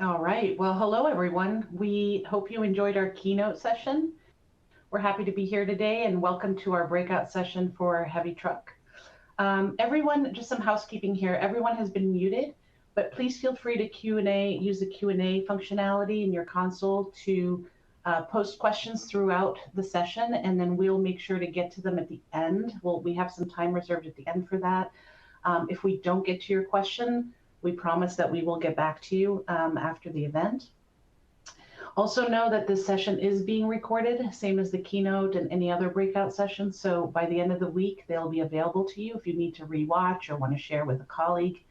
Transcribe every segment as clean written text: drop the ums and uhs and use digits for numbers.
All right. Well, hello, everyone. We hope you enjoyed our keynote session. We're happy to be here today and welcome to our breakout session for Heavy Truck. Everyone, just some housekeeping here. Everyone has been muted, but please feel free to use the Q&A functionality in your console to post questions throughout the session, and then we'll make sure to get to them at the end. We have some time reserved at the end for that. If we don't get to your question, we promise that we will get back to you after the event. Also know that this session is being recorded, same as the keynote and any other breakout sessions. So by the end of the week, they'll be available to you if you need to rewatch or want to share with a colleague.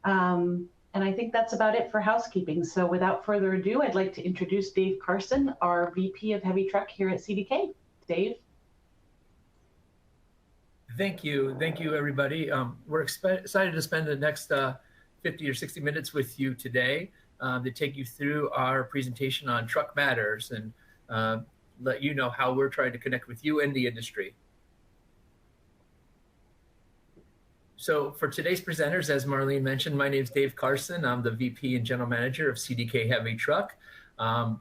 And I think that's about it for housekeeping. So without further ado, I'd like to introduce Dave Carson, our VP of Heavy Truck here at CDK. Dave. Thank you, everybody. We're excited to spend the next 50 or 60 minutes with you today to take you through our presentation on Truck Matters and let you know how we're trying to connect with you and the industry. So for today's presenters, as Marlene mentioned, my name is Dave Carson. I'm the VP and General Manager of CDK Heavy Truck.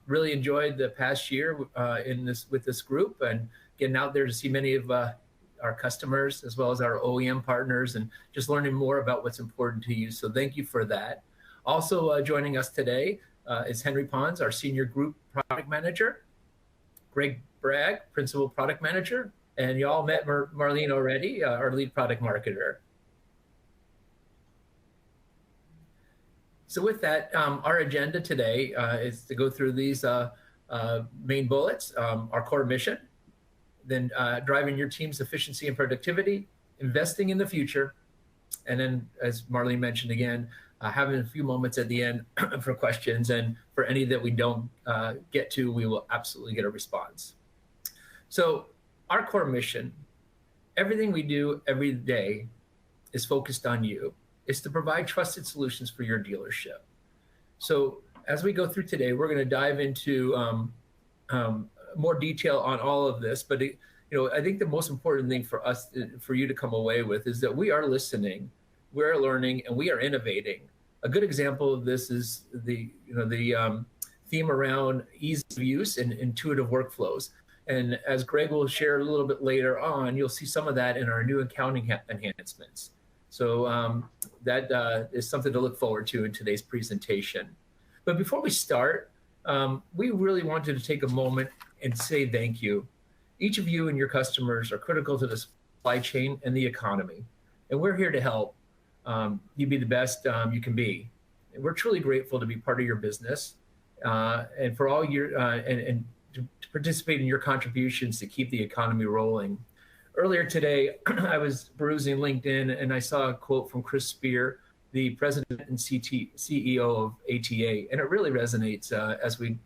Really enjoyed the past year with this group and getting out there to see many of our customers as well as our OEM partners and just learning more about what's important to you. So thank you for that. Also joining us today is Henry Pons, our Senior Group Product Manager, Greg Bragg, Principal Product Manager, and you all met Marlene already, our Lead Product Marketer. So with that, our agenda today is to go through these main bullets, our core mission, then driving your team's efficiency and productivity, investing in the future, and then, as Marlene mentioned again, having a few moments at the end for questions, and for any that we don't get to, we will absolutely get a response. So our core mission, everything we do every day is focused on you. It's to provide trusted solutions for your dealership. So as we go through today, we're going to dive into more detail on all of this, but I think the most important thing for you to come away with is that we are listening, we are learning, and we are innovating. A good example of this is the theme around ease of use and intuitive workflows. And as Greg will share a little bit later on, you'll see some of that in our new accounting enhancements. So that is something to look forward to in today's presentation. But before we start, we really wanted to take a moment and say thank you. Each of you and your customers are critical to the supply chain and the economy, and we're here to help you be the best you can be. And we're truly grateful to be part of your business and for all your and to participate in your contributions to keep the economy rolling. Earlier today, I was perusing LinkedIn and I saw a quote from Chris Spear, the president and CEO of ATA, and it really resonates as we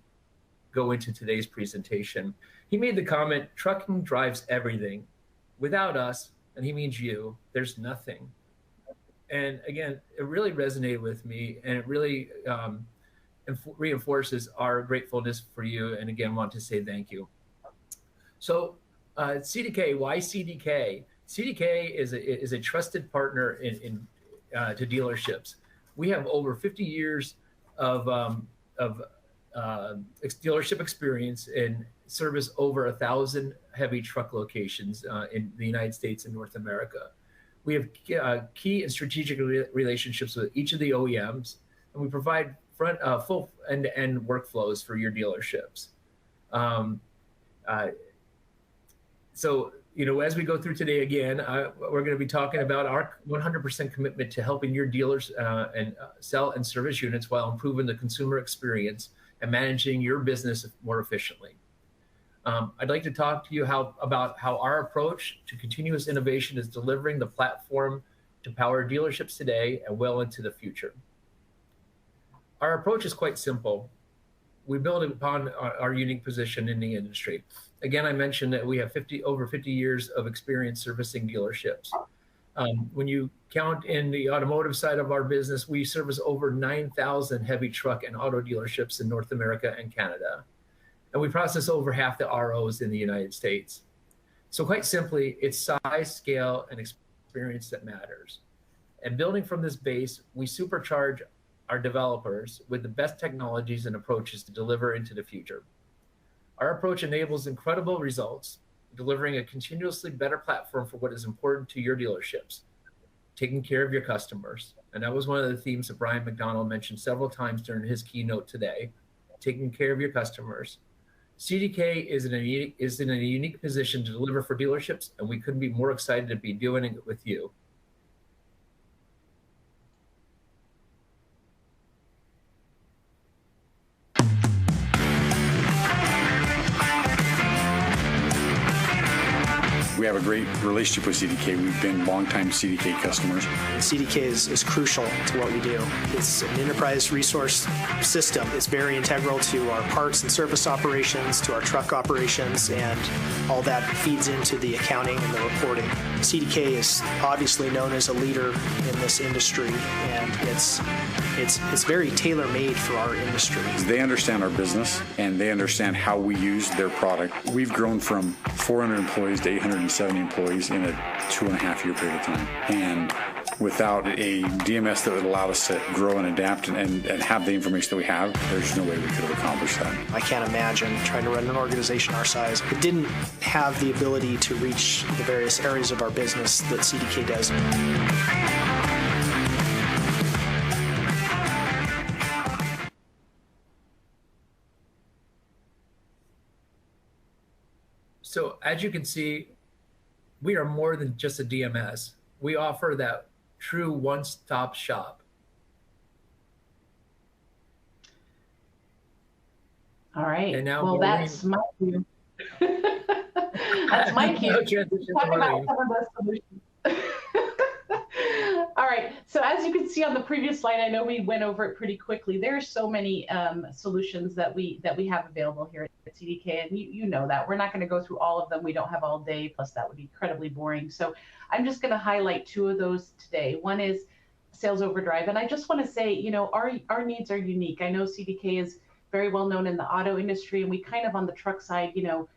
go into today's presentation. He made the comment, trucking drives everything. Without us, and he means you, there's nothing. And again, it really resonated with me, and it really reinforces our gratefulness for you, and again, want to say thank you. So CDK, why CDK? CDK is a trusted partner to dealerships. We have over 50 years of dealership experience and service over 1,000 heavy truck locations in the United States and North America. We have key and strategic relationships with each of the OEMs, and we provide full end-to-end workflows for your dealerships. So, as we go through today again, we're going to be talking about our 100% commitment to helping your dealers and sell and service units while improving the consumer experience and managing your business more efficiently. I'd like to talk to you about how our approach to continuous innovation is delivering the platform to power dealerships today and well into the future. Our approach is quite simple. We build upon our unique position in the industry. Again, I mentioned that we have over 50 years of experience servicing dealerships. When you count in the automotive side of our business, we service over 9,000 heavy truck and auto dealerships in North America and Canada. And we process over half the ROs in the United States. So quite simply, it's size, scale, and experience that matters. And building from this base, we supercharge our developers with the best technologies and approaches to deliver into the future. Our approach enables incredible results, delivering a continuously better platform for what is important to your dealerships, taking care of your customers. And that was one of the themes that Brian McDonald mentioned several times during his keynote today, taking care of your customers. CDK is in a unique position to deliver for dealerships, and we couldn't be more excited to be doing it with you. We have a great relationship with CDK. We've been longtime CDK customers. CDK is crucial to what we do. It's an enterprise resource system. It's very integral to our parts and service operations, to our truck operations, and all that feeds into the accounting and the reporting. CDK is obviously known as a leader in this industry, and it's very tailor-made for our industry. They understand our business, and they understand how we use their product. We've grown from 400 employees to 870 employees in a 2.5-year period of time. And without a DMS that would allow us to grow and adapt and have the information that we have, there's no way we could have accomplished that. I can't imagine trying to run an organization our size. It didn't have the ability to reach the various areas of our business that CDK does. So as you can see, we are more than just a DMS. We offer that true one-stop shop. All right. And now well, that's my cue. That's my cue. Talk about some of those solutions. All right. So as you can see on the previous slide, I know we went over it pretty quickly. There are so many solutions that we have available here at CDK, and you know that. We're not going to go through all of them. We don't have all day, plus that would be incredibly boring. So I'm just going to highlight two of those today. One is Sales Overdrive, and I just want to say, you know, our needs are unique. I know CDK is very well known in the auto industry, and we kind of on the truck side, you know,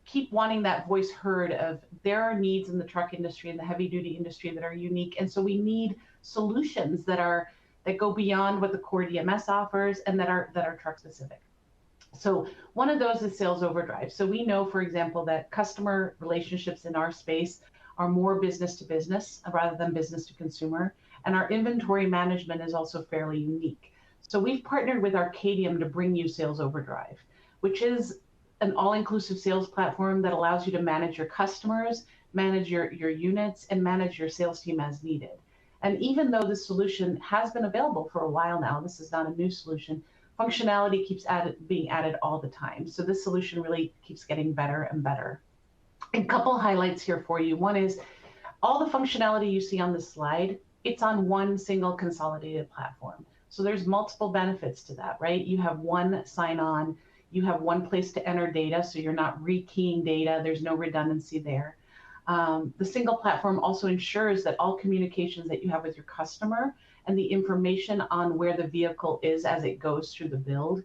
keep wanting that voice heard of there are needs in the truck industry and the heavy duty industry that are unique. And so we need solutions that go beyond what the core DMS offers and that are truck specific. So one of those is Sales Overdrive. So we know, for example, that customer relationships in our space are more business to business rather than business to consumer. And our inventory management is also fairly unique. So we've partnered with Arcadium to bring you Sales Overdrive, which is an all-inclusive sales platform that allows you to manage your customers, manage your units, and manage your sales team as needed. And even though this solution has been available for a while now, this is not a new solution, functionality keeps being added all the time. So this solution really keeps getting better and better. A couple highlights here for you. One is all the functionality you see on this slide, it's on one single consolidated platform. So there's multiple benefits to that, right? You have one sign-on, you have one place to enter data, so you're not rekeying data. There's no redundancy there. The single platform also ensures that all communications that you have with your customer and the information on where the vehicle is as it goes through the build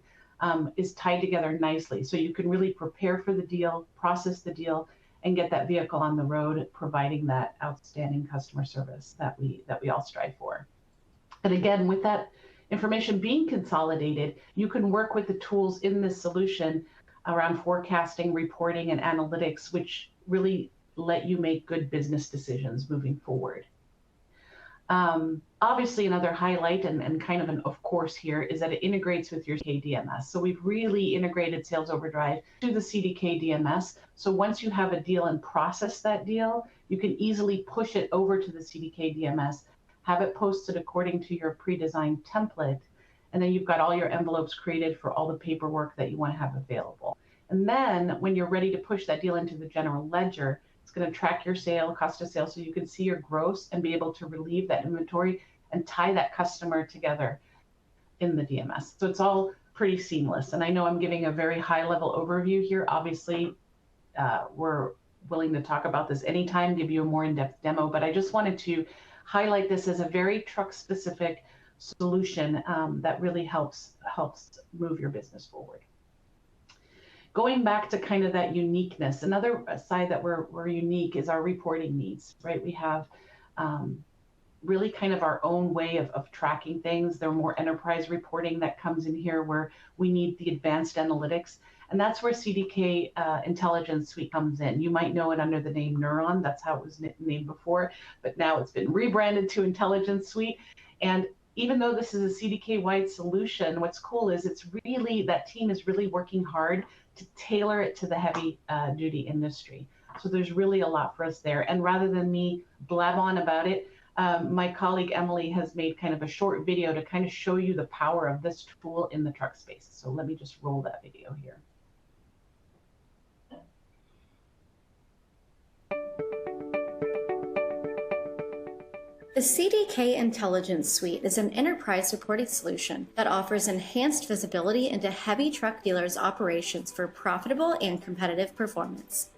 is tied together nicely. So you can really prepare for the deal, process the deal, and get that vehicle on the road, providing that outstanding customer service that we all strive for. And again, with that information being consolidated, you can work with the tools in this solution around forecasting, reporting, and analytics, which really let you make good business decisions moving forward. Obviously, another highlight and kind of an of course here is that it integrates with your CDK DMS. So we've really integrated Sales Overdrive to the CDK DMS. So once you have a deal and process that deal, you can easily push it over to the CDK DMS, have it posted according to your pre-designed template, and then you've got all your envelopes created for all the paperwork that you want to have available. And then when you're ready to push that deal into the general ledger, it's going to track your sale, cost of sale, so you can see your gross and be able to relieve that inventory and tie that customer together in the DMS. So it's all pretty seamless. And I know I'm giving a very high-level overview here. Obviously, we're willing to talk about this anytime, give you a more in-depth demo, but I just wanted to highlight this as a very truck-specific solution that really helps move your business forward. Going back to kind of that uniqueness, another side that we're unique is our reporting needs, right? We have really kind of our own way of tracking things. There are more enterprise reporting that comes in here where we need the advanced analytics. And that's where CDK Intelligence Suite comes in. You might know it under the name Neuron. That's how it was named before, but now it's been rebranded to Intelligence Suite. And even though this is a CDK-wide solution, what's cool is it's really, that team is really working hard to tailor it to the heavy duty industry. So there's really a lot for us there. And rather than me blab on about it, my colleague Emily has made kind of a short video to kind of show you the power of this tool in the truck space. So let me just roll that video here. The CDK Intelligence Suite is an enterprise reporting solution that offers enhanced visibility into heavy truck dealers' operations for profitable and competitive performance.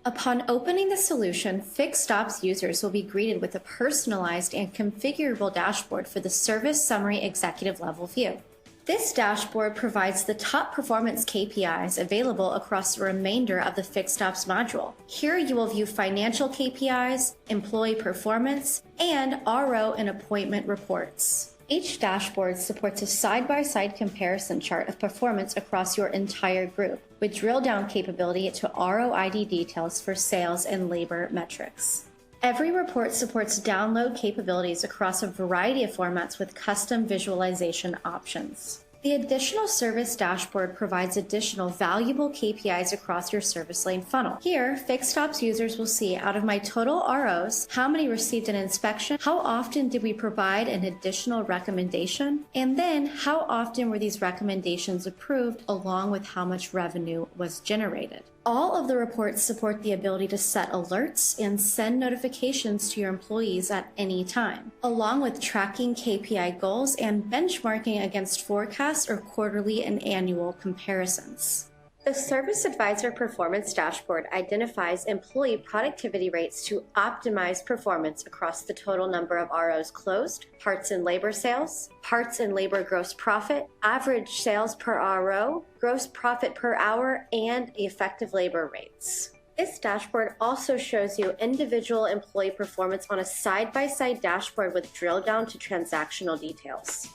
Upon opening the solution, fixed ops users will be greeted with a personalized and configurable dashboard for the service summary executive level view. This dashboard provides the top performance KPIs available across the remainder of the fixed ops module. Here you will view financial KPIs, employee performance, and RO and appointment reports. Each dashboard supports a side-by-side comparison chart of performance across your entire group, with drill-down capability to ROID details for sales and labor metrics. Every report supports download capabilities across a variety of formats with custom visualization options. The additional service dashboard provides additional valuable KPIs across your service lane funnel. Here, fixed ops users will see, out of my total ROs, how many received an inspection, how often did we provide an additional recommendation, and then how often were these recommendations approved, along with how much revenue was generated. All of the reports support the ability to set alerts and send notifications to your employees at any time, along with tracking KPI goals and benchmarking against forecasts or quarterly and annual comparisons. The Service Advisor Performance Dashboard identifies employee productivity rates to optimize performance across the total number of ROs closed, parts and labor sales, parts and labor gross profit, average sales per RO, gross profit per hour, and effective labor rates. This dashboard also shows you individual employee performance on a side-by-side dashboard with drill down to transactional details.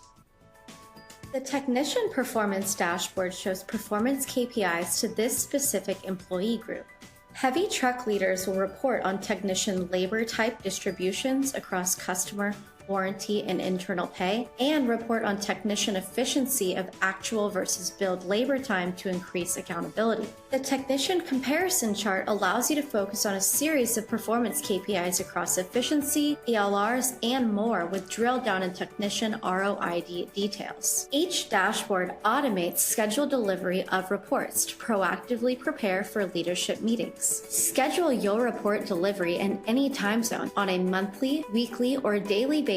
The Technician Performance Dashboard shows performance KPIs to this specific employee group. Heavy truck leaders will report on technician labor type distributions across customer, warranty, and internal pay, and report on technician efficiency of actual versus billed labor time to increase accountability. The Technician Comparison Chart allows you to focus on a series of performance KPIs across efficiency, ELRs, and more with drill down in technician ROID details. Each dashboard automates scheduled delivery of reports to proactively prepare for leadership meetings. Schedule your report delivery in any time zone on a monthly, weekly, or daily basis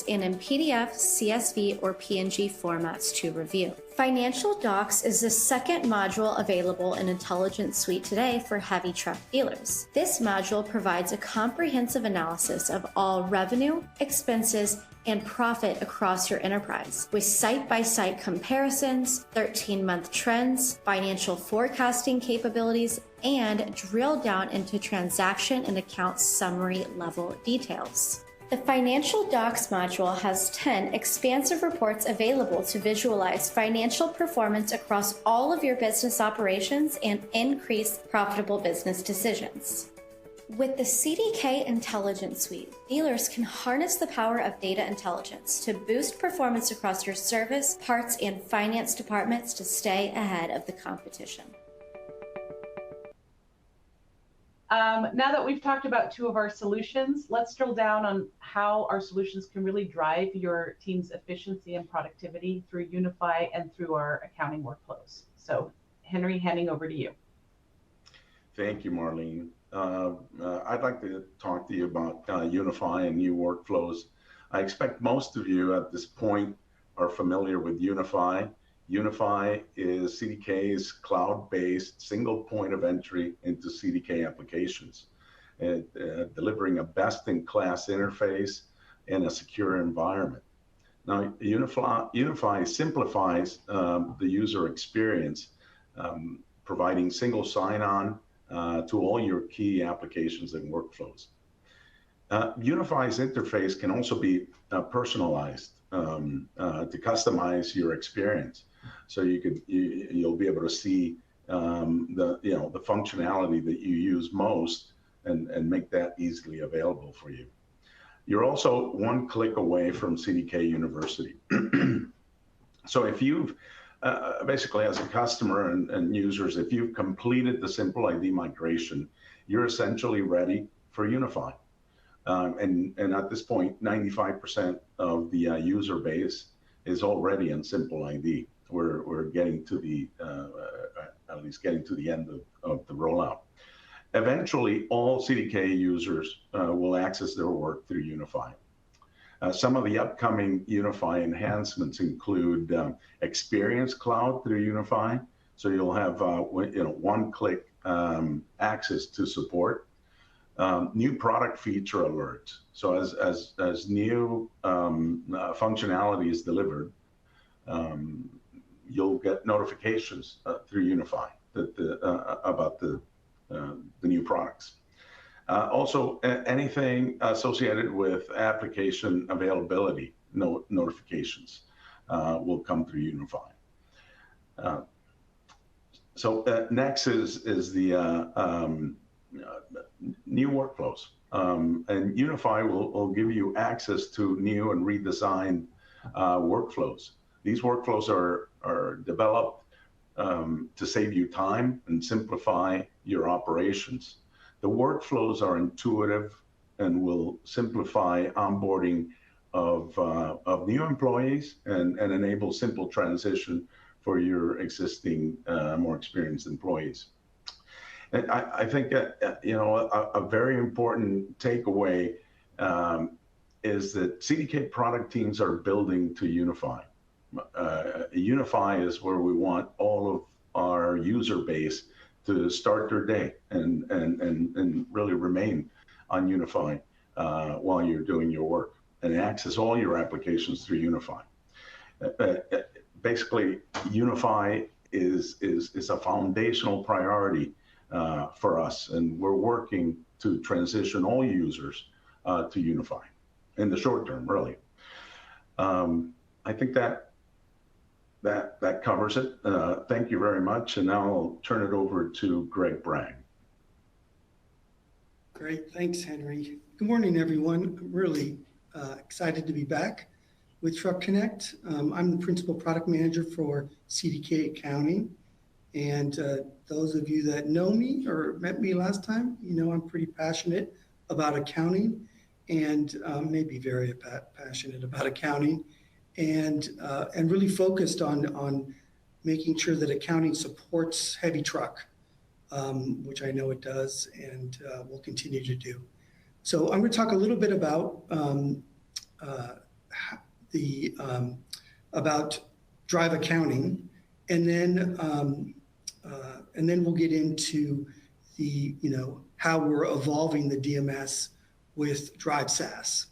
and in PDF, CSV, or PNG formats to review. Financial Docs is the second module available in Intelligence Suite today for heavy truck dealers. This module provides a comprehensive analysis of all revenue, expenses, and profit across your enterprise, with site-by-site comparisons, 13-month trends, financial forecasting capabilities, and drill down into transaction and account summary level details. The Financial Docs module has 10 expansive reports available to visualize financial performance across all of your business operations and increase profitable business decisions. With the CDK Intelligence Suite, dealers can harness the power of data intelligence to boost performance across your service, parts, and finance departments to stay ahead of the competition. Now that we've talked about two of our solutions, let's drill down on how our solutions can really drive your team's efficiency and productivity through UniFi and through our accounting workflows. So, Henry, handing over to you. Thank you, Marlene. I'd like to talk to you about UniFi and new workflows. I expect most of you at this point are familiar with UniFi. UniFi is CDK's cloud-based single point of entry into CDK applications, delivering a best-in-class interface in a secure environment. Now, UniFi simplifies the user experience, providing single sign-on to all your key applications and workflows. UniFi's interface can also be personalized to customize your experience. So you'll be able to see the functionality that you use most and make that easily available for you. You're also one click away from CDK University. So if you've basically, as a customer and users, if you've completed the Simple ID migration, you're essentially ready for UniFi. And at this point, 95% of the user base is already in Simple ID. We're getting to the at least getting to the end of the rollout. Eventually, all CDK users will access their work through UniFi. Some of the upcoming UniFi enhancements include Experience Cloud through UniFi. So you'll have one-click access to support. New product feature alerts. So as new functionality is delivered, you'll get notifications through UniFi about the new products. Also, anything associated with application availability notifications will come through UniFi. So next is the new workflows. And UniFi will give you access to new and redesigned workflows. These workflows are developed to save you time and simplify your operations. The workflows are intuitive and will simplify onboarding of new employees and enable simple transition for your existing, more experienced employees. And I think a very important takeaway is that CDK product teams are building to UniFi. UniFi is where we want all of our user base to start their day and really remain on UniFi while you're doing your work and access all your applications through UniFi. Basically, UniFi is a foundational priority for us, and we're working to transition all users to UniFi in the short term, really. I think that covers it. Thank you very much. And now I'll turn it over to Greg Bragg. Great. Thanks, Henry. Good morning, everyone. I'm really excited to be back with Truck Connect. I'm the Principal Product Manager for CDK Accounting. And those of you that know me or met me last time, you know I'm pretty passionate about accounting and maybe very passionate about accounting. And really focused on making sure that accounting supports heavy truck, which I know it does and will continue to do. So I'm going to talk a little bit about about drive accounting, and then we'll get into the how we're evolving the DMS with Drive SaaS.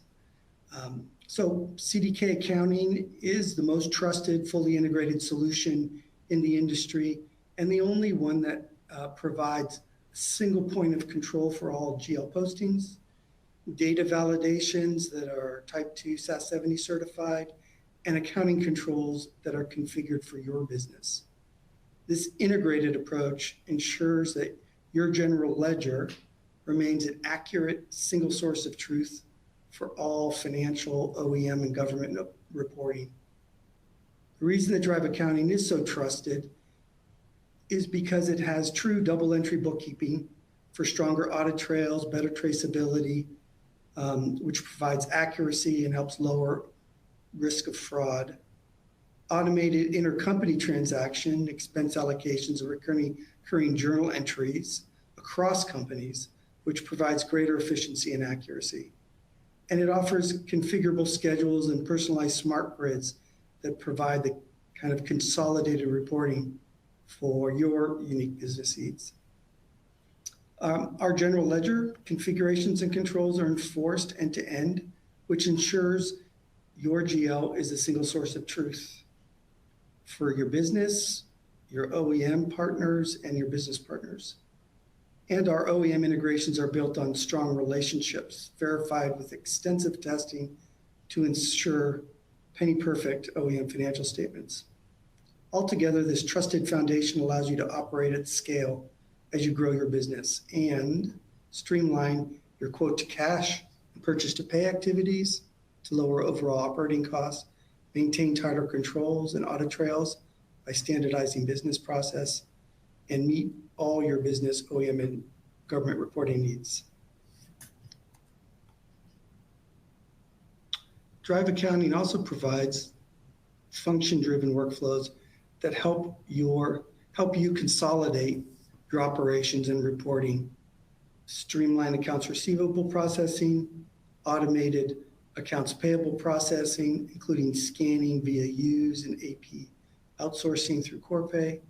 So CDK Accounting is the most trusted, fully integrated solution in the industry, and the only one that provides a single point of control for all GL postings, data validations that are Type 2 SAS 70 certified, and accounting controls that are configured for your business. This integrated approach ensures that your general ledger remains an accurate single source of truth for all financial, OEM, and government reporting. The reason that Drive Accounting is so trusted is because it has true double entry bookkeeping for stronger audit trails, better traceability, which provides accuracy and helps lower risk of fraud. Automated intercompany transaction, expense allocations, and recurring journal entries across companies, which provides greater efficiency and accuracy. And it offers configurable schedules and personalized smart grids that provide the kind of consolidated reporting for your unique business needs. Our general ledger configurations and controls are enforced end-to-end, which ensures your GL is a single source of truth for your business, your OEM partners, and your business partners. And our OEM integrations are built on strong relationships, verified with extensive testing to ensure penny-perfect OEM financial statements. Altogether, this trusted foundation allows you to operate at scale as you grow your business and streamline your quote-to-cash and purchase-to-pay activities to lower overall operating costs, maintain tighter controls and audit trails by standardizing business process, and meet all your business OEM and government reporting needs. Drive Accounting also provides function-driven workflows that help you consolidate your operations and reporting, streamline accounts receivable processing, automated accounts payable processing, including scanning via use and AP outsourcing through Corpay,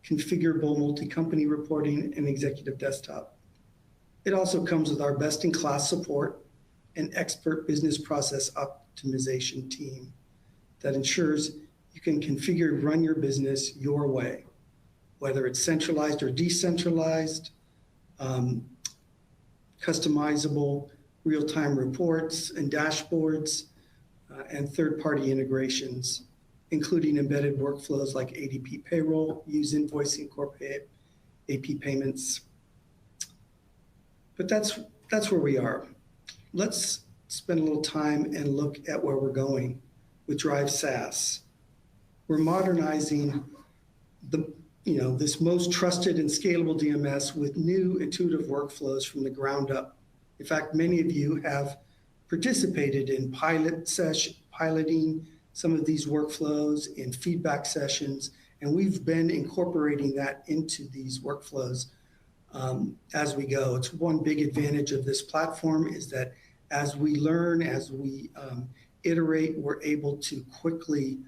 configurable multi-company reporting, and executive desktop. It also comes with our best-in-class support and expert business process optimization team that ensures you can configure and run your business your way, whether it's centralized or decentralized, customizable real-time reports and dashboards, and third-party integrations, including embedded workflows like ADP payroll, use invoicing, Corpay, AP payments. But that's where we are. Let's spend a little time and look at where we're going with Drive SaaS. We're modernizing this most trusted and scalable DMS with new intuitive workflows from the ground up. In fact, many of you have participated in piloting some of these workflows in feedback sessions, and we've been incorporating that into these workflows as we go. It's one big advantage of this platform is that as we learn, as we iterate, we're able to quickly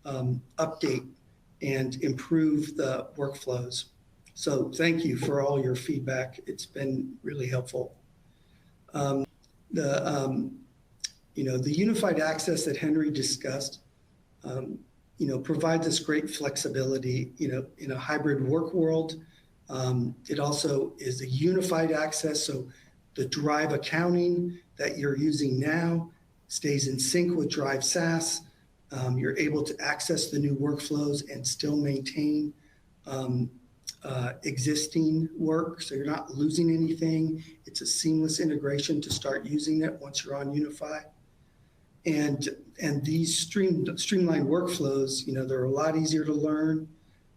update and improve the workflows. So thank you for all your feedback. It's been really helpful. The unified access that Henry discussed, provides us great flexibility, in a hybrid work world. It also is a unified access, so the Drive accounting that you're using now stays in sync with Drive SaaS. You're able to access the new workflows and still maintain existing work, so you're not losing anything. It's a seamless integration to start using it once you're on UniFi. And these streamlined workflows, they're a lot easier to learn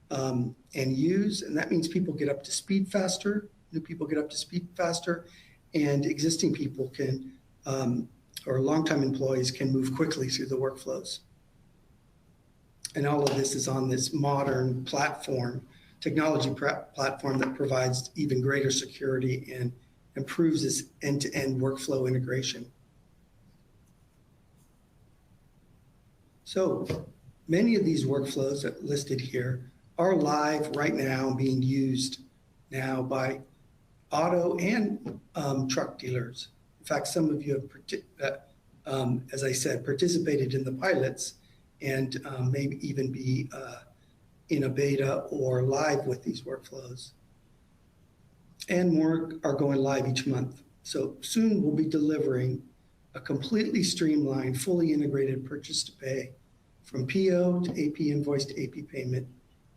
and use, and that means people get up to speed faster, new people get up to speed faster, and existing people can, or longtime employees can move quickly through the workflows. And all of this is on this modern technology platform that provides even greater security and improves this end-to-end workflow integration. So many of these workflows that listed here are live right now, being used now by auto and truck dealers. In fact, some of you have, as I said, participated in the pilots and maybe even be in a beta or live with these workflows. And more are going live each month. So soon we'll be delivering a completely streamlined, fully integrated purchase to pay from PO to AP invoice to AP payment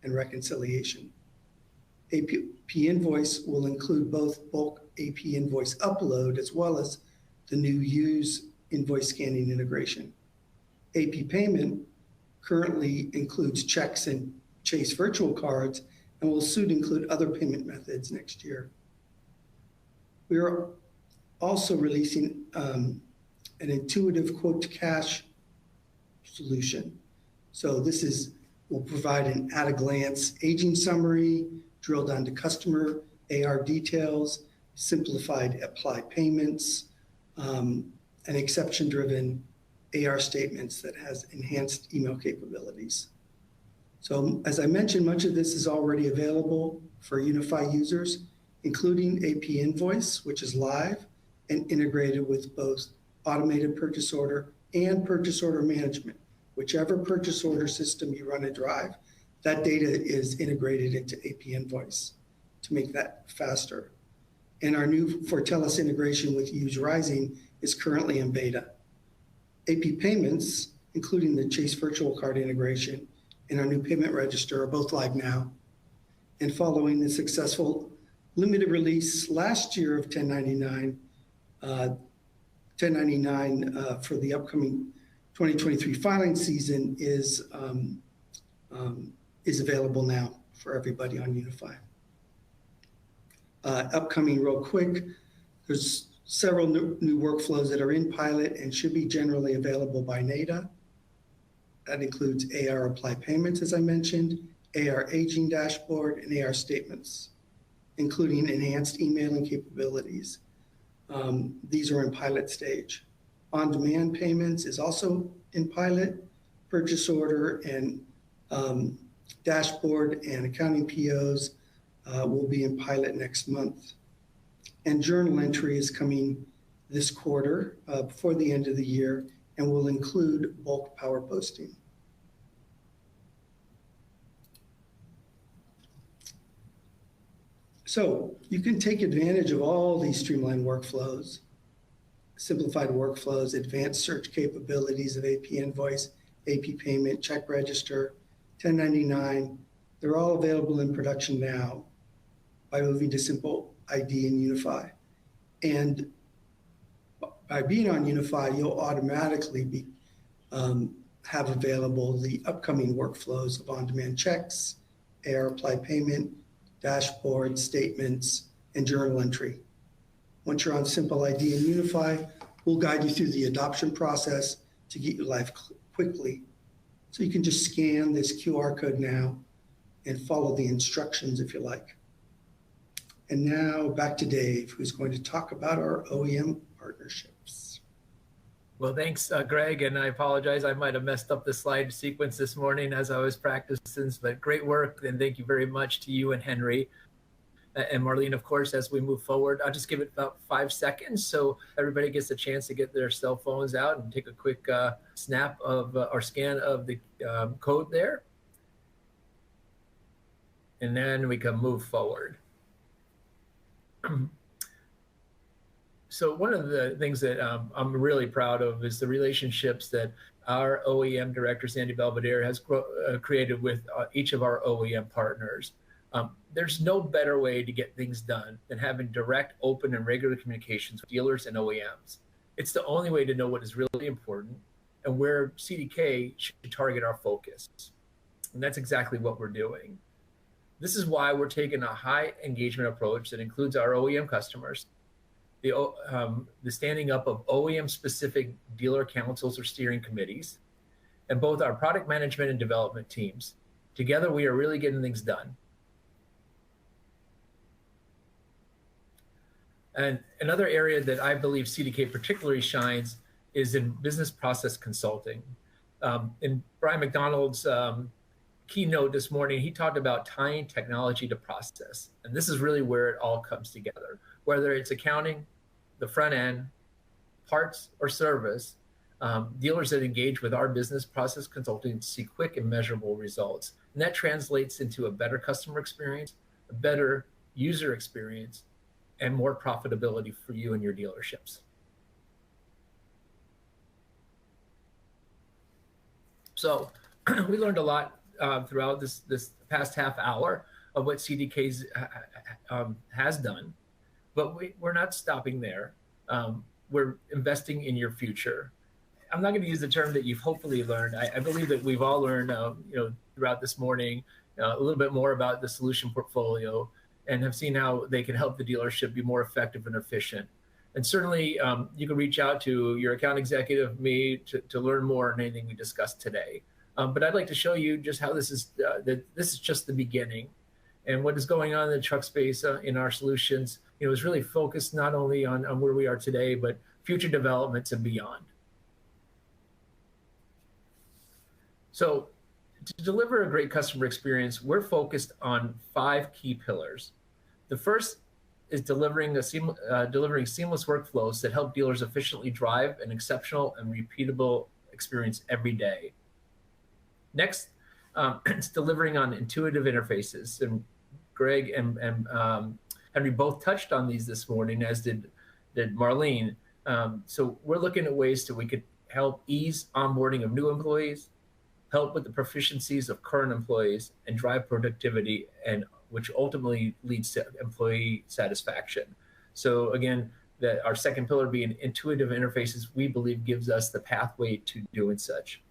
and reconciliation. AP invoice will include both bulk AP invoice upload as well as the new use invoice scanning integration. AP payment currently includes checks and Chase virtual cards and will soon include other payment methods next year. We are also releasing an intuitive quote-to-cash solution. So this will provide an at-a-glance aging summary, drill down to customer AR details, simplified applied payments, and exception-driven AR statements that has enhanced email capabilities. So as I mentioned, much of this is already available for UniFi users, including AP invoice, which is live and integrated with both automated purchase order and purchase order management. Whichever purchase order system you run at Drive, that data is integrated into AP invoice to make that faster. And our new Fortellis integration with Rising is currently in beta. AP payments, including the Chase virtual card integration and our new payment register, are both live now. And following the successful limited release last year of 1099 for the upcoming 2023 filing season is available now for everybody on UniFi. Upcoming real quick, there's several new workflows that are in pilot and should be generally available by NADA. That includes AR apply payments, as I mentioned, AR aging dashboard, and AR statements, including enhanced emailing capabilities. These are in pilot stage. On-demand payments is also in pilot. Purchase order and dashboard and accounting POs will be in pilot next month. And journal entry is coming this quarter before the end of the year and will include bulk power posting. So you can take advantage of all these streamlined workflows, simplified workflows, advanced search capabilities of AP invoice, AP payment, check register, 1099. They're all available in production now by moving to simple ID and UniFi. And by being on UniFi, you'll automatically have available the upcoming workflows of on-demand checks, AR apply payment, dashboard, statements, and journal entry. Once you're on simple ID and UniFi, we'll guide you through the adoption process to get you live quickly. So you can just scan this QR code now and follow the instructions if you like. And now back to Dave, who's going to talk about our OEM partnerships. Well, thanks, Greg, and I apologize. I might have messed up the slide sequence this morning as I was practicing, but great work, and thank you very much to you and Henry. And Marlene, of course, as we move forward. I'll just give it about 5 seconds so everybody gets a chance to get their cell phones out and take a quick snap of or scan of the code there. And then we can move forward. So one of the things that I'm really proud of is the relationships that our OEM director, Sandy Belvedere, has created with each of our OEM partners. There's no better way to get things done than having direct, open, and regular communications with dealers and OEMs. It's the only way to know what is really important and where CDK should target our focus. And that's exactly what we're doing. This is why we're taking a high engagement approach that includes our OEM customers, the standing up of OEM-specific dealer councils or steering committees, and both our product management and development teams. Together, we are really getting things done. And another area that I believe CDK particularly shines is in business process consulting. In Brian McDonald's keynote this morning, he talked about tying technology to process. And this is really where it all comes together. Whether it's accounting, the front end, parts, or service, dealers that engage with our business process consulting see quick and measurable results. And that translates into a better customer experience, a better user experience, and more profitability for you and your dealerships. So we learned a lot throughout this past half hour of what CDK has done, but we're not stopping there. We're investing in your future. I'm not going to use the term that you've hopefully learned. I believe that we've all learned, throughout this morning, a little bit more about the solution portfolio and have seen how they can help the dealership be more effective and efficient. And certainly you can reach out to your account executive, me, to learn more on anything we discussed today. But I'd like to show you just how this is just the beginning. And what is going on in the truck space in our solutions, is really focused not only on where we are today, but future developments and beyond. So to deliver a great customer experience, we're focused on 5 key pillars. The first is delivering seamless workflows that help dealers efficiently drive an exceptional and repeatable experience every day. Next, it's delivering on intuitive interfaces. And Greg and Henry both touched on these this morning, as did Marlene. So we're looking at ways that we could help ease onboarding of new employees, help with the proficiencies of current employees, and drive productivity, and which ultimately leads to employee satisfaction. So again, our second pillar being intuitive interfaces, we believe gives us the pathway to doing such.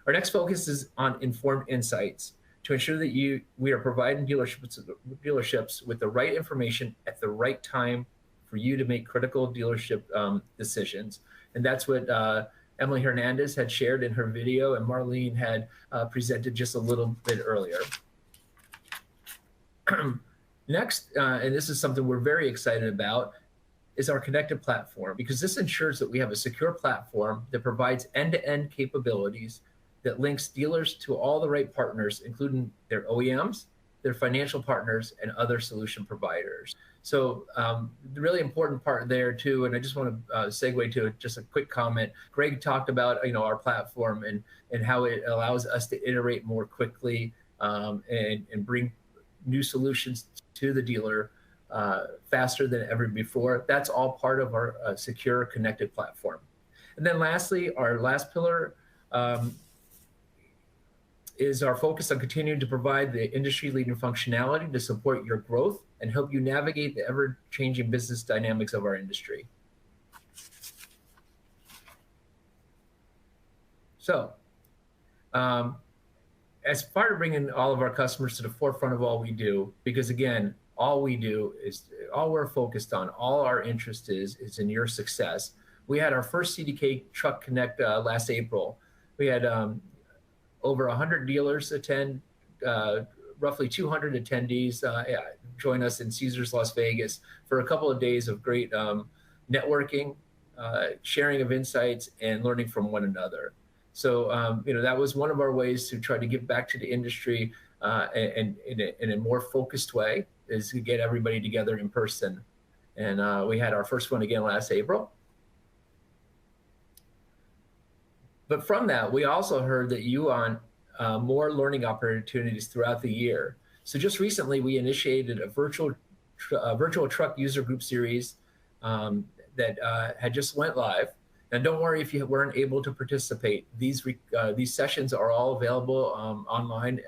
Our next focus is on informed insights to ensure that we are providing dealerships with the right information at the right time for you to make critical dealership decisions. And that's what Emily Hernandez had shared in her video, and Marlene had presented just a little bit earlier. Next, and this is something we're very excited about, is our connected platform, because this ensures that we have a secure platform that provides end-to-end capabilities that links dealers to all the right partners, including their OEMs, their financial partners, and other solution providers. So the really important part there too, and I just want to segue to just a quick comment. Greg talked about our platform and how it allows us to iterate more quickly and bring new solutions to the dealer faster than ever before. That's all part of our secure connected platform. And then lastly, our last pillar is our focus on continuing to provide the industry-leading functionality to support your growth and help you navigate the ever-changing business dynamics of our industry. So, as part of bringing all of our customers to the forefront of all we do, because again, all we're focused on, all our interest is in your success. We had our first CDK Truck Connect last April. We had over 100 dealers attend, roughly 200 attendees join us in Caesars Las Vegas for a couple of days of great networking, sharing of insights, and learning from one another. So that was one of our ways to try to give back to the industry and in a more focused way, is to get everybody together in person. And we had our first one again last April. But from that, we also heard that you want more learning opportunities throughout the year. So just recently, we initiated a virtual truck user group series that had just went live. And don't worry if you weren't able to participate. These sessions are all available online.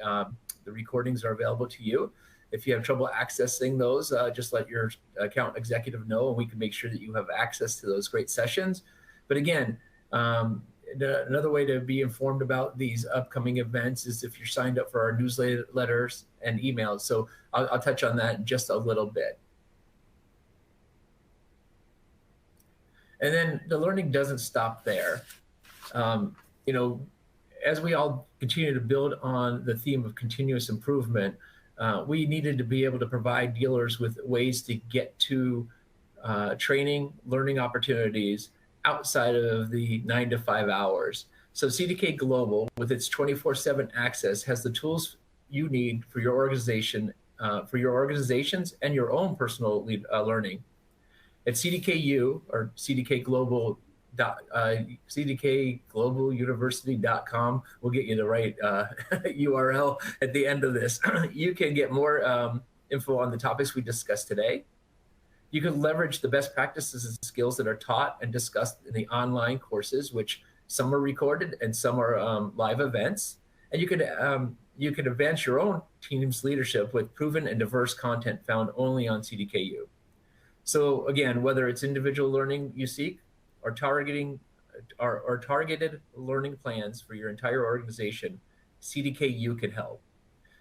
The recordings are available to you. If you have trouble accessing those, just let your account executive know, and we can make sure that you have access to those great sessions. But again, another way to be informed about these upcoming events is if you're signed up for our newsletters and emails. So I'll touch on that in just a little bit. And then the learning doesn't stop there. As we all continue to build on the theme of continuous improvement, we needed to be able to provide dealers with ways to get to training, learning opportunities outside of the 9 to 5 hours. So CDK Global, with its 24/7 access, has the tools you need for your organization, for your organizations, and your own personal learning. At CDKU, or CDKGlobalUniversity.com, we'll get you the right URL at the end of this. You can get more info on the topics we discussed today. You can leverage the best practices and skills that are taught and discussed in the online courses, which some are recorded and some are live events. And you can advance your own team's leadership with proven and diverse content found only on CDKU. So again, whether it's individual learning you seek or targeted learning plans for your entire organization, CDKU can help.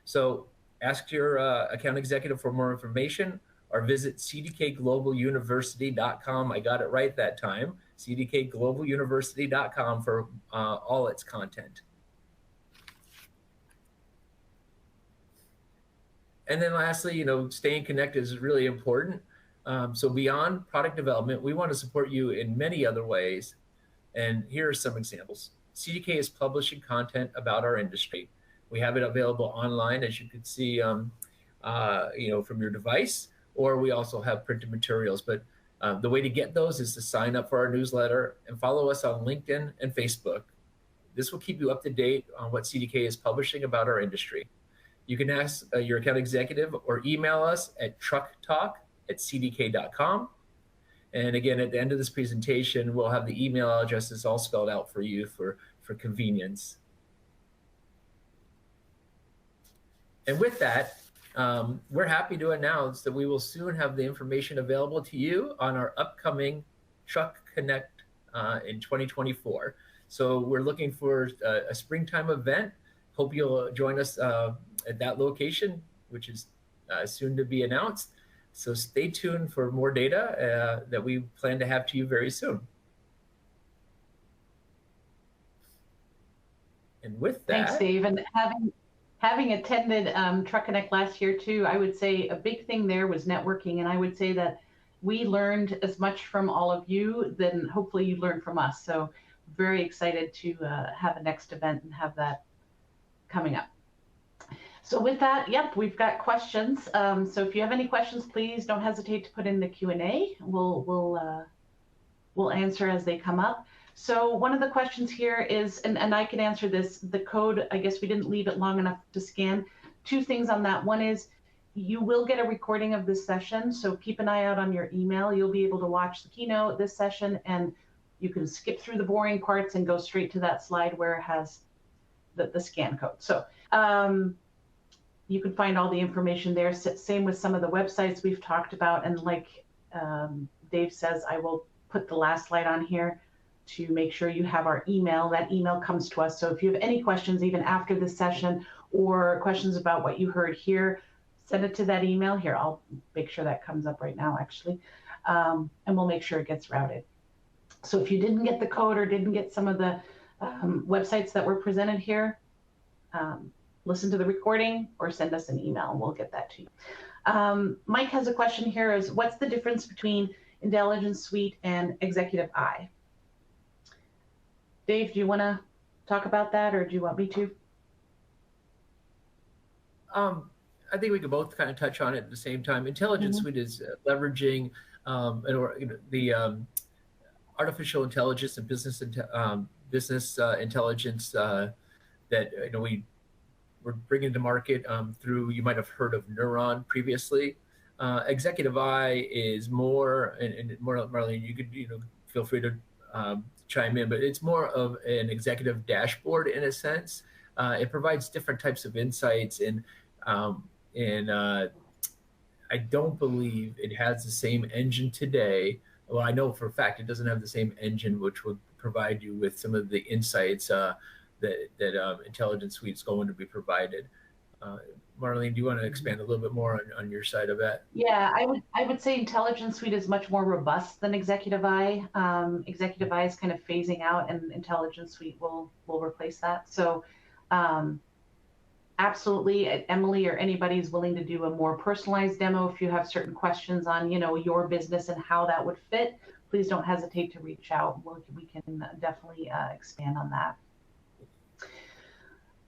So ask your account executive for more information, or visit CDKGlobalUniversity.com. I got it right that time. CDKGlobalUniversity.com for all its content. And then lastly, staying connected is really important. So beyond product development, we want to support you in many other ways. And here are some examples. CDK is publishing content about our industry. We have it available online, as you can see, from your device, or we also have printed materials. But the way to get those is to sign up for our newsletter and follow us on LinkedIn and Facebook. This will keep you up to date on what CDK is publishing about our industry. You can ask your account executive or email us at trucktalk cdk.com. And again, at the end of this presentation, we'll have the email addresses all spelled out for you for convenience. And with that, we're happy to announce that we will soon have the information available to you on our upcoming Truck Connect in 2024. So we're looking for a springtime event. Hope you'll join us at that location, which is soon to be announced. So stay tuned for more data that we plan to have to you very soon. And with that, thanks, Dave. And having attended Truck Connect last year too, I would say a big thing there was networking, and I would say that we learned as much from all of you than hopefully you learned from us. So very excited to have a next event and have that coming up. So with that, yep, we've got questions. So if you have any questions, please don't hesitate to put in the Q&A. We'll answer as they come up. So one of the questions here is, and I can answer this, the code, I guess we didn't leave it long enough to scan. Two things on that. One is you will get a recording of this session, so keep an eye out on your email. You'll be able to watch the keynote, this session, and you can skip through the boring parts and go straight to that slide where it has the scan code. So you can find all the information there. Same with some of the websites we've talked about. And like Dave says, I will put the last slide on here to make sure you have our email. That email comes to us. So if you have any questions, even after this session, or questions about what you heard here, send it to that email here. I'll make sure that comes up right now, actually. And we'll make sure it gets routed. So if you didn't get the code or didn't get some of the websites that were presented here, listen to the recording or send us an email and we'll get that to you. Mike has a question here is, what's the difference between Intelligence Suite and Executive Eye? Dave, do you want to talk about that, or do you want me to? I think we could both kind of touch on it at the same time. Intelligence Suite is leveraging the artificial intelligence and business intelligence that we're bringing to market through. You might have heard of Neuron previously. Executive Eye is more, and more, Marlene, you could feel free to chime in, but it's more of an executive dashboard in a sense. It provides different types of insights, and I don't believe it has the same engine today. Well, I know for a fact it doesn't have the same engine which would provide you with some of the insights that Intelligence Suite is going to be provided. Marlene, do you want to expand a little bit more on your side of that? Yeah, I would say Intelligence Suite is much more robust than Executive Eye. Executive Eye is kind of phasing out, and Intelligence Suite will replace that. So absolutely, Emily or anybody is willing to do a more personalized demo. If you have certain questions on your business and how that would fit, please don't hesitate to reach out. We can definitely expand on that.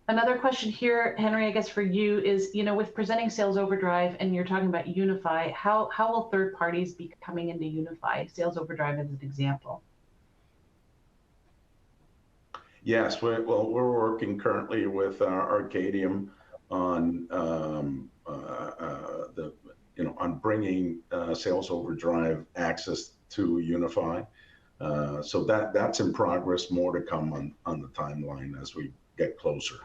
Another question here, Henry, I guess for you is, with presenting Sales Overdrive and you're talking about UniFi, how will third parties be coming into UniFi? Sales Overdrive as an example. Yes, we're working currently with Arcadium on on bringing Sales Overdrive access to UniFi. So that's in progress. More to come on the timeline as we get closer.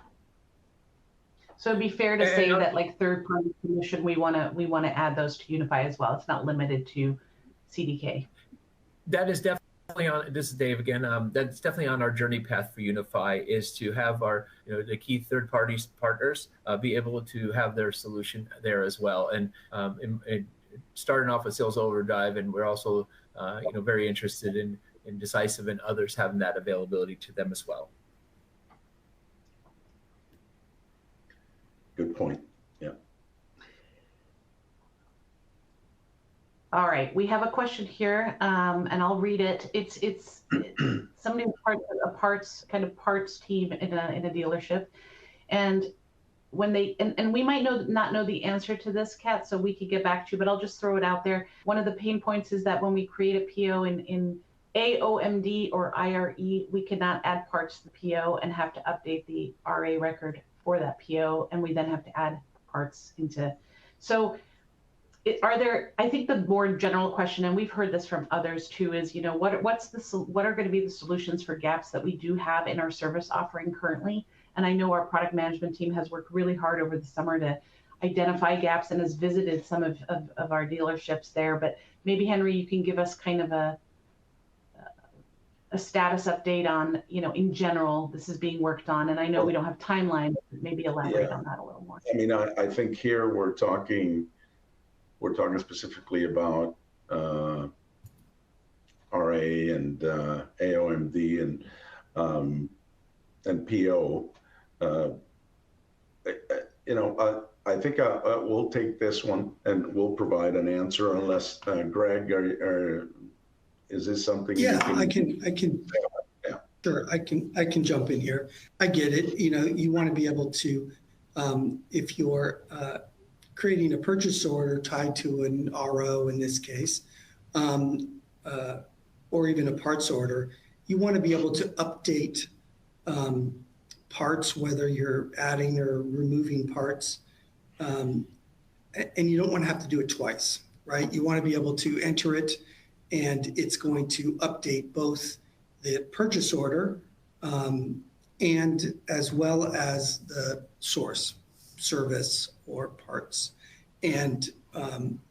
So it'd be fair to say that, like, third-party solution, we want to add those to UniFi as well. It's not limited to CDK. That is definitely on. This is Dave again. That's definitely on our journey path for UniFi, is to have our the key third-party partners be able to have their solution there as well. And starting off with Sales Overdrive, and we're also very interested in Decisive and others having that availability to them as well. Good point. Yeah. All right, we have a question here, and I'll read it. It's somebody a parts team in a dealership, and when they and we might not know the answer to this, Kat, so we could get back to you, but I'll just throw it out there. One of the pain points is that when we create a PO in AOMD or IRE, we cannot add parts to the PO and have to update the RA record for that PO, and we then have to add parts into. So are there, I think the more general question, and we've heard this from others too, is, you know, what are going to be the solutions for gaps that we do have in our service offering currently? And I know our product management team has worked really hard over the summer to identify gaps and has visited some of our dealerships there. But maybe, Henry, you can give us kind of a status update on, you know, in general, this is being worked on. And I know we don't have timelines, but maybe elaborate on that a little more. I mean, I think here we're talking specifically about RA and AOMD and PO. You know, I think we'll take this one and we'll provide an answer, unless Greg, is this something? Yeah, I can. Yeah. Sure, I can jump in here. I get it. You know, you want to be able to, if you're creating a purchase order tied to an RO in this case, or even a parts order, you want to be able to update parts, whether you're adding or removing parts, and you don't want to have to do it twice, right? You want to be able to enter it, and it's going to update both the purchase order and as well as the source, service, or parts. And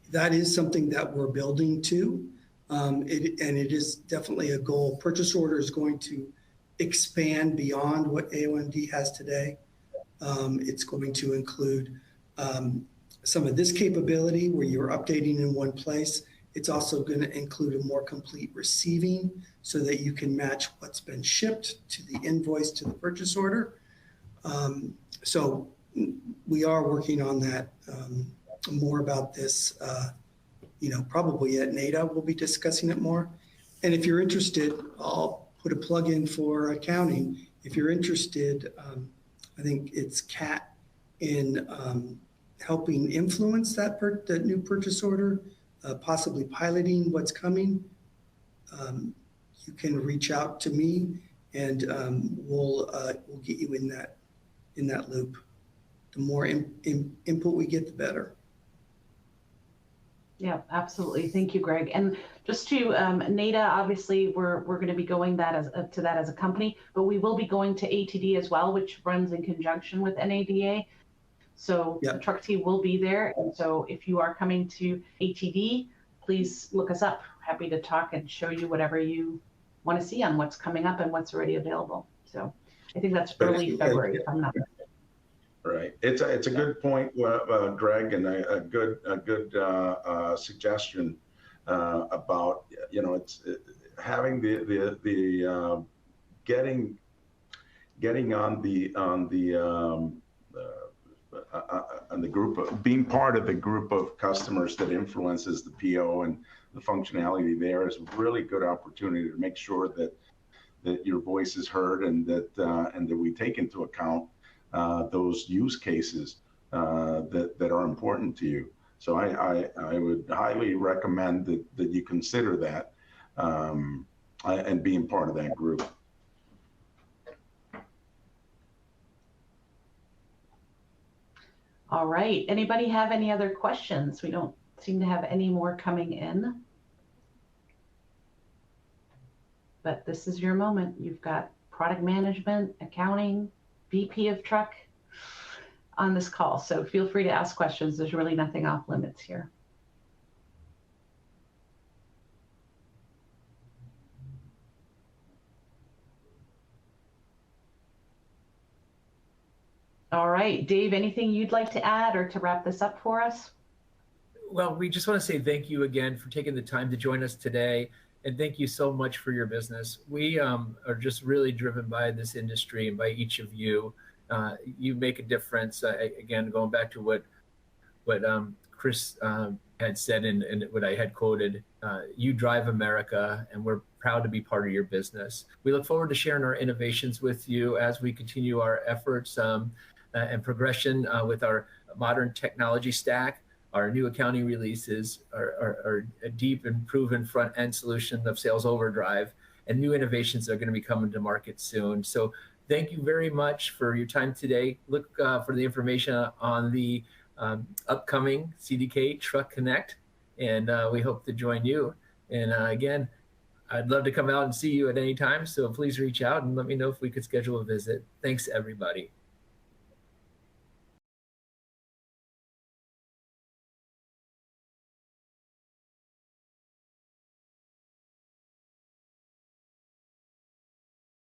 that is something that we're building to. It is definitely a goal. Purchase order is going to expand beyond what AOMD has today. It's going to include some of this capability where you're updating in one place. It's also going to include a more complete receiving so that you can match what's been shipped to the invoice to the purchase order. So we are working on that. More about this, you know, probably at NADA, we'll be discussing it more. And if you're interested, I'll put a plug in for accounting. If you're interested, I think it's Kat in helping influence that new purchase order, possibly piloting what's coming. You can reach out to me, and we'll get you in that loop. The more input we get, the better. Yeah, absolutely. Thank you, Greg. And just to NADA, obviously, we're going to be going to that as a company, but we will be going to ATD as well, which runs in conjunction with NADA. So the truck team will be there. And so if you are coming to ATD, please look us up. Happy to talk and show you whatever you want to see on what's coming up and what's already available. So I think that's early February, if I'm not mistaken. Right. It's a good point, Greg, and a good suggestion about, you know, it's having the getting on the group, being part of the group of customers that influences the PO and the functionality there is a really good opportunity to make sure that your voice is heard and that we take into account those use cases that are important to you. So I would highly recommend that you consider that and being part of that group. All right. Anybody have any other questions? We don't seem to have any more coming in. But this is your moment. You've got product management, accounting, VP of truck on this call. So feel free to ask questions. There's really nothing off limits here. All right, Dave, anything you'd like to add or to wrap this up for us? Well, we just want to say thank you again for taking the time to join us today. And thank you so much for your business. We are just really driven by this industry and by each of you. You make a difference. Again, going back to what Chris had said and what I had quoted, you drive America, and we're proud to be part of your business. We look forward to sharing our innovations with you as we continue our efforts and progression with our modern technology stack. Our new accounting releases, our deep and proven front-end solution of Sales Overdrive, and new innovations that are going to be coming to market soon. So thank you very much for your time today. Look for the information on the upcoming CDK Truck Connect, and we hope to join you. And again, I'd love to come out and see you at any time, so please reach out and let me know if we could schedule a visit. Thanks, everybody.